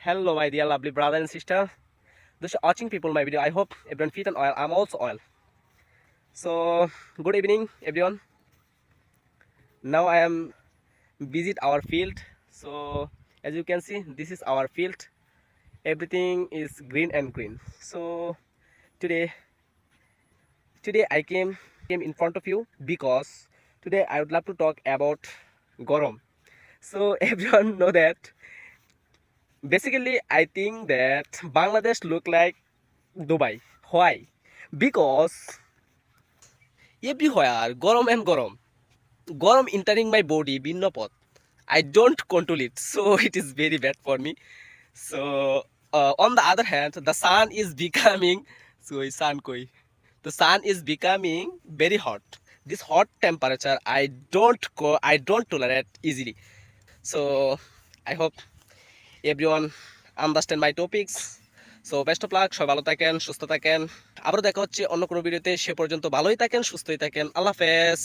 Hello, my dear lovely brother and sister. Those watching people my video. I hope everyone fit and oil. I'm also oil. So good evening, everyone. Now I am visit our field. So as you can see, this is our field. Everything is green and green. So today, today I came in front of you because today I would love to talk about Gorom. So everyone know that basically I think that Bangladesh look like Dubai. Why? Because everywhere গরম and গরম গরম entering my body ভিন্ন পথ I don't control it, so it is very bad for me. So on the other hand, the sun is becoming so sun koi the sun is becoming very hot. This hot temperature I don't tolerate easily. So I hope everyone understand my topics. So best of luck, সবাই ভালো থাকেন, সুস্থ থাকেন। আবারও দেখা হচ্ছে অন্য কোনো ভিডিওতে। সে পর্যন্ত ভালোই থাকেন, সুস্থই থাকেন। আল্লাহ হাফেজ।